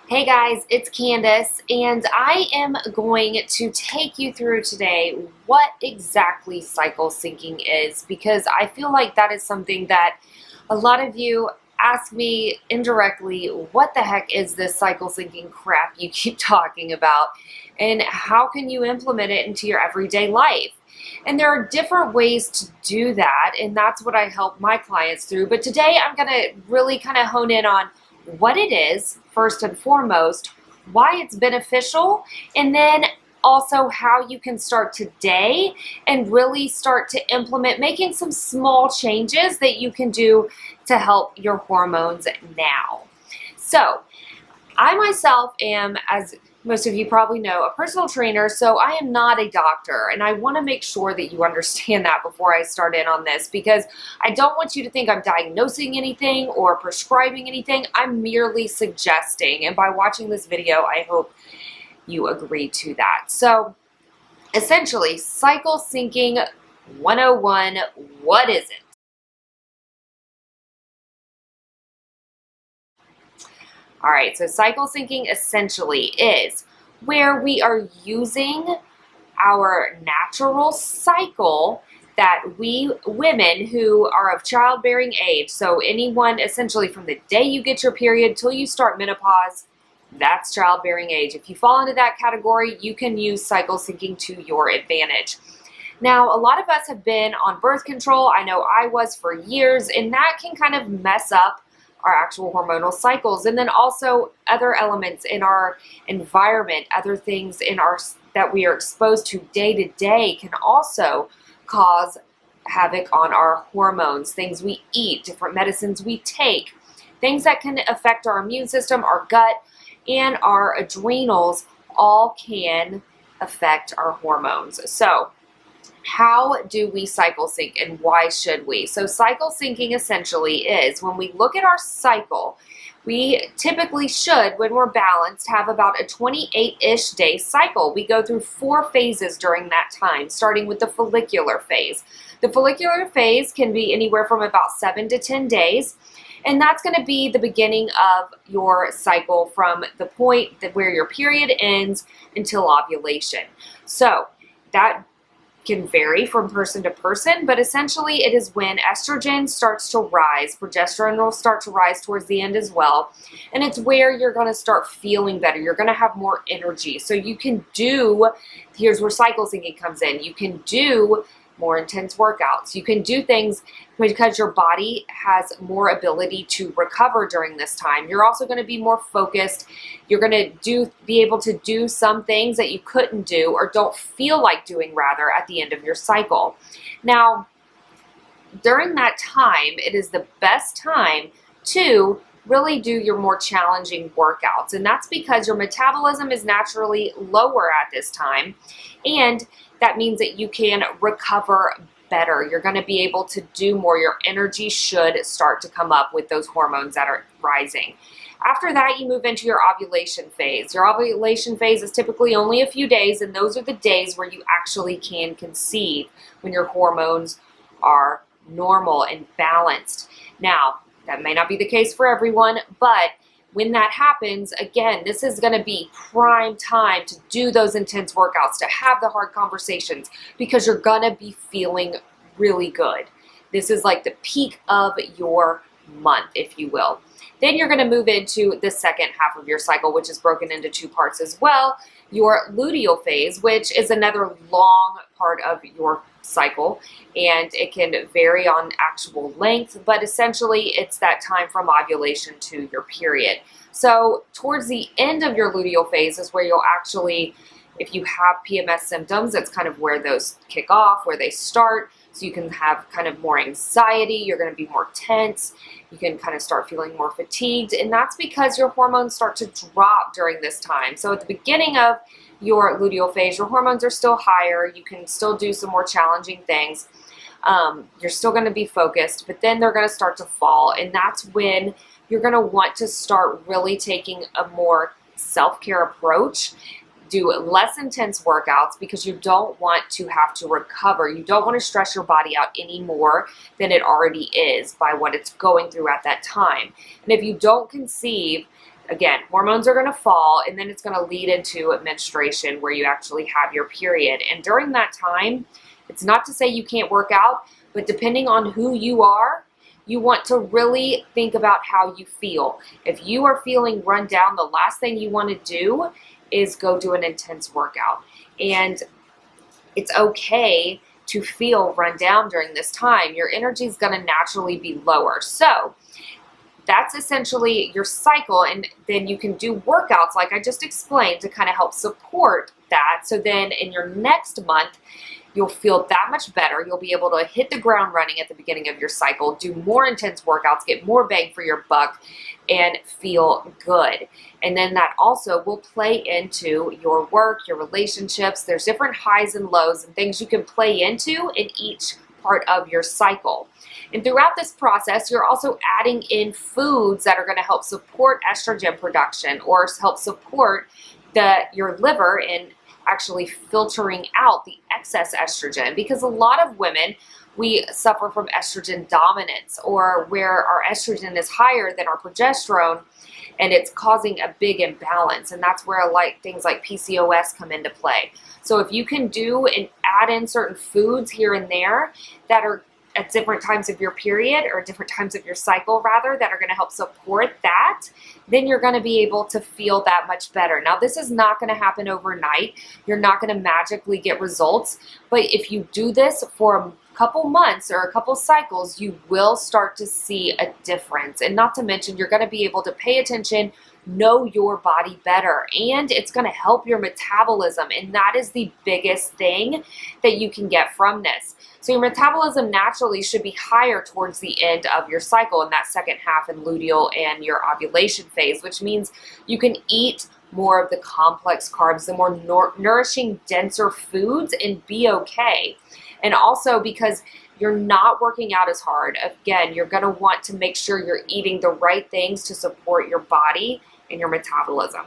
Hey guys, it's Candace, and I am going to take you through today what exactly cycle syncing is, because I feel like that is something that a lot of you ask me indirectly, what the heck is this cycle syncing crap you keep talking about, and how can you implement it into your everyday life? And there are different ways to do that, and that's what I help my clients through. But today I'm going to really kind of hone in on what it is, first and foremost, why it's beneficial, and then also how you can start today and really start to implement making some small changes that you can do to help your hormones now. So, I myself am, as most of you probably know, a personal trainer, so I am not a doctor, and I want to make sure that you understand that before I start in on this, because I don't want you to think I'm diagnosing anything or prescribing anything. I'm merely suggesting, and by watching this video, I hope you agree to that. So, essentially, cycle syncing 101, what is it? All right, so cycle syncing essentially is where we are using our natural cycle that we women who are of childbearing age, so anyone essentially from the day you get your period till you start menopause, that's childbearing age. If you fall into that category, you can use cycle syncing to your advantage. Now, a lot of us have been on birth control. I know I was for years, and that can kind of mess up our actual hormonal cycles. And then also other elements in our environment, other things in our that we are exposed to day can also cause havoc on our hormones. Things we eat, different medicines we take, things that can affect our immune system, our gut, and our adrenals all can affect our hormones. So, how do we cycle sync and why should we? So cycle syncing essentially is when we look at our cycle, we typically should, when we're balanced, have about a 28-ish day cycle. We go through 4 phases during that time, starting with the follicular phase. The follicular phase can be anywhere from about 7 to 10 days. And that's going to be the beginning of your cycle from the point that where your period ends until ovulation. So that can vary from person to person, but essentially it is when estrogen starts to rise, progesterone will start to rise towards the end as well, and it's where you're going to start feeling better. You're going to have more energy. So you can do, here's where cycle syncing comes in, you can do more intense workouts. You can do things because your body has more ability to recover during this time. You're also going to be more focused. You're going to be able to do some things that you couldn't do or don't feel like doing rather at the end of your cycle. Now, during that time, it is the best time to really do your more challenging workouts. And that's because your metabolism is naturally lower at this time. And that means that you can recover better. You're going to be able to do more. Your energy should start to come up with those hormones that are rising. After that, you move into your ovulation phase. Your ovulation phase is typically only a few days, and those are the days where you actually can conceive when your hormones are normal and balanced. Now, that may not be the case for everyone, but when that happens, again, this is going to be prime time to do those intense workouts, to have the hard conversations, because you're going to be feeling really good. This is like the peak of your month, if you will. Then you're going to move into the second half of your cycle, which is broken into 2 parts as well. Your luteal phase, which is another long part of your cycle, and it can vary on actual length, but essentially it's that time from ovulation to your period. So towards the end of your luteal phase is where you'll actually, if you have PMS symptoms, that's kind of where those kick off, where they start. So you can have kind of more anxiety, you're going to be more tense, you can kind of start feeling more fatigued, and that's because your hormones start to drop during this time. So at the beginning of your luteal phase, your hormones are still higher, you can still do some more challenging things, you're still going to be focused, but then they're going to start to fall, and that's when you're going to want to start really taking a more self-care approach. Do less intense workouts because you don't want to have to recover. You don't want to stress your body out any more than it already is by what it's going through at that time. And if you don't conceive, again, hormones are going to fall, and then it's going to lead into menstruation where you actually have your period. And during that time, it's not to say you can't work out, but depending on who you are, you want to really think about how you feel. If you are feeling run down, the last thing you want to do is go do an intense workout. And it's okay to feel run down during this time. Your energy is going to naturally be lower. So that's essentially your cycle, and then you can do workouts like I just explained to kind of help support that. So then in your next month, you'll feel that much better. You'll be able to hit the ground running at the beginning of your cycle, do more intense workouts, get more bang for your buck, and feel good. And then that also will play into your work, your relationships. There's different highs and lows and things you can play into in each part of your cycle. And throughout this process, you're also adding in foods that are going to help support estrogen production or help support your liver in actually filtering out the excess estrogen, because a lot of women, we suffer from estrogen dominance, or where our estrogen is higher than our progesterone, and it's causing a big imbalance. And that's where things like PCOS come into play. So if you can do and add in certain foods here and there that are at different times of your period, or different times of your cycle rather, that are going to help support that, then you're going to be able to feel that much better. Now, this is not going to happen overnight. You're not going to magically get results, but if you do this for a couple months or a couple cycles, you will start to see a difference. And not to mention, you're going to be able to pay attention, know your body better, and it's going to help your metabolism. And that is the biggest thing that you can get from this. So your metabolism naturally should be higher towards the end of your cycle, in that second half in luteal and your ovulation phase, which means you can eat more of the complex carbs, the more nourishing, denser foods, and be okay. And also because you're not working out as hard, again, you're going to want to make sure you're eating the right things to support your body and your metabolism.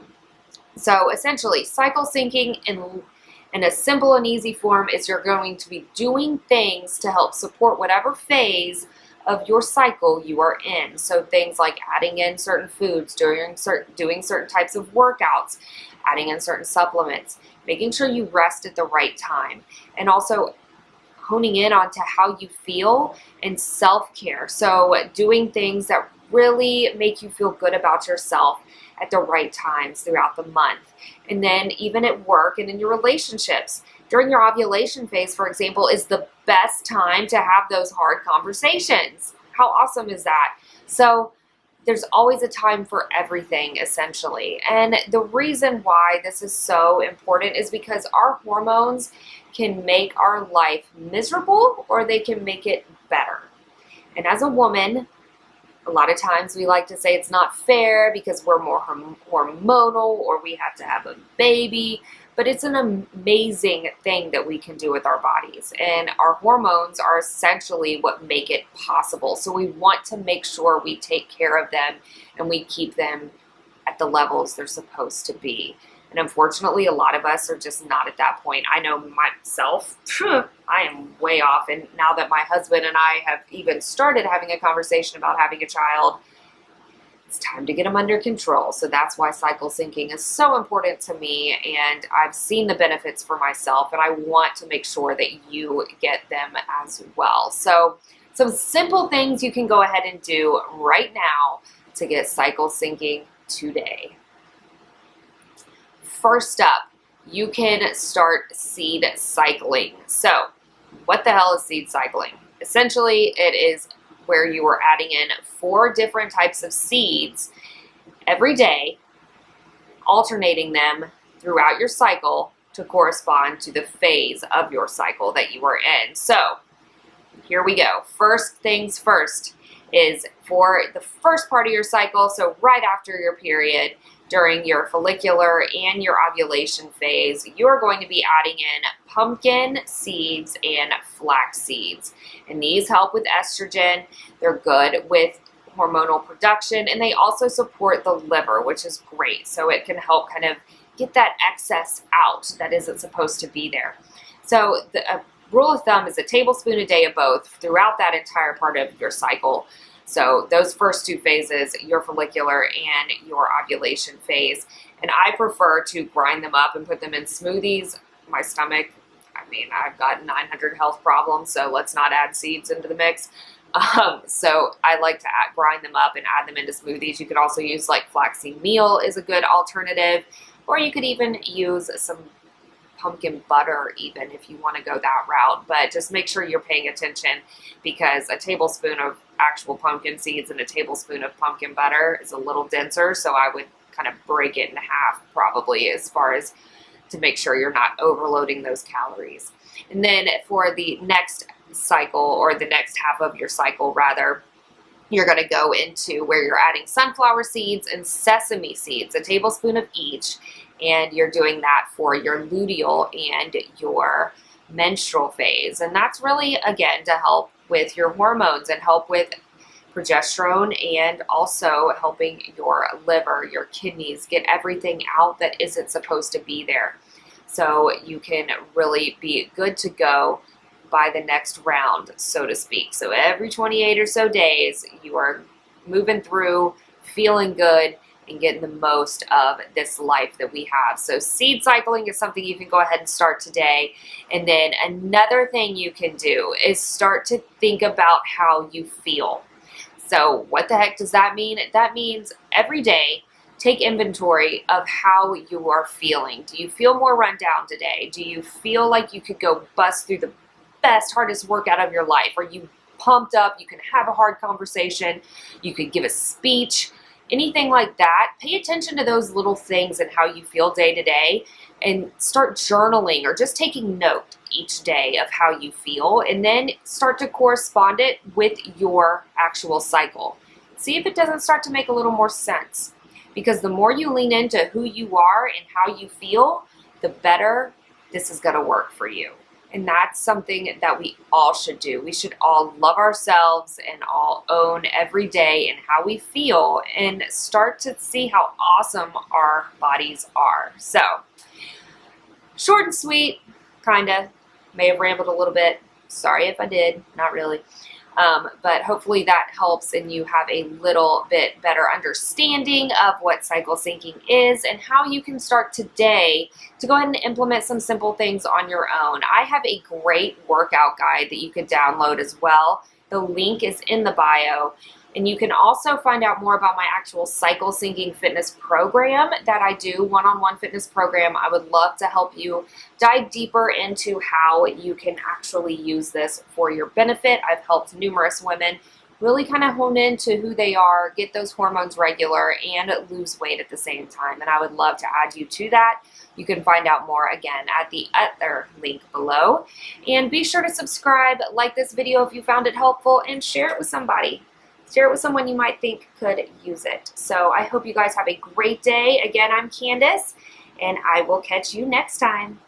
So essentially, cycle syncing in a simple and easy form is you're going to be doing things to help support whatever phase of your cycle you are in. So things like adding in certain foods, doing certain types of workouts, adding in certain supplements, making sure you rest at the right time, and also honing in onto how you feel and self-care. So doing things that really make you feel good about yourself at the right times throughout the month. And then even at work and in your relationships, during your ovulation phase, for example, is the best time to have those hard conversations. How awesome is that? So there's always a time for everything, essentially. And the reason why this is so important is because our hormones can make our life miserable, or they can make it better. And as a woman, a lot of times we like to say it's not fair because we're more hormonal, or we have to have a baby, but it's an amazing thing that we can do with our bodies. And our hormones are essentially what make it possible. So we want to make sure we take care of them and we keep them at the levels they're supposed to be. And unfortunately, a lot of us are just not at that point. I know myself, I am way off. And now that my husband and I have even started having a conversation about having a child, it's time to get them under control. So that's why cycle syncing is so important to me. And I've seen the benefits for myself, and I want to make sure that you get them as well. So some simple things you can go ahead and do right now to get cycle syncing today. First up, you can start seed cycling. So what the hell is seed cycling? Essentially, it is where you are adding in 4 different types of seeds every day, alternating them throughout your cycle to correspond to the phase of your cycle that you are in. So here we go. First things first is for the first part of your cycle, so right after your period, during your follicular and your ovulation phase, you're going to be adding in pumpkin seeds and flax seeds. And these help with estrogen. They're good with hormonal production, and they also support the liver, which is great. So it can help kind of get that excess out that isn't supposed to be there. So the rule of thumb is a tablespoon a day of both throughout that entire part of your cycle. So those first two phases, your follicular and your ovulation phase. And I prefer to grind them up and put them in smoothies. My stomach, I mean, I've got 900 health problems, so let's not add seeds into the mix. So I like to grind them up and add them into smoothies. You could also use like flaxseed meal is a good alternative, or you could even use some pumpkin butter even if you want to go that route. But just make sure you're paying attention, because a tablespoon of actual pumpkin seeds and a tablespoon of pumpkin butter is a little denser, so I would kind of break it in half probably, as far as to make sure you're not overloading those calories. And then for the next cycle, or the next half of your cycle rather, you're going to go into where you're adding sunflower seeds and sesame seeds, a tablespoon of each, and you're doing that for your luteal and your menstrual phase. And that's really, again, to help with your hormones and help with progesterone, and also helping your liver, your kidneys, get everything out that isn't supposed to be there. So you can really be good to go by the next round, so to speak. So every 28 or so days, you are moving through, feeling good, and getting the most of this life that we have. So seed cycling is something you can go ahead and start today. And then another thing you can do is start to think about how you feel. So what the heck does that mean? That means every day, take inventory of how you are feeling. Do you feel more run down today? Do you feel like you could go bust through the best, hardest workout of your life? Are you pumped up? You can have a hard conversation. You could give a speech, anything like that. Pay attention to those little things and how you feel day to day, and start journaling or just taking note each day of how you feel, and then start to correspond it with your actual cycle. See if it doesn't start to make a little more sense, because the more you lean into who you are and how you feel, the better this is going to work for you. And that's something that we all should do. We should all love ourselves and all own every day and how we feel, and start to see how awesome our bodies are. So, short and sweet, kinda. May have rambled a little bit. Sorry if I did, not really. But hopefully that helps and you have a little bit better understanding of what cycle syncing is and how you can start today to go ahead and implement some simple things on your own. I have a great workout guide that you could download as well. The link is in the bio. And you can also find out more about my actual cycle syncing fitness program that I do, one-on-one fitness program. I would love to help you dive deeper into how you can actually use this for your benefit. I've helped numerous women really kind of hone into who they are, get those hormones regular, and lose weight at the same time. And I would love to add you to that. You can find out more, again, at the other link below. And be sure to subscribe, like this video if you found it helpful, and share it with somebody. Share it with someone you might think could use it. So I hope you guys have a great day. Again, I'm Candace, and I will catch you next time.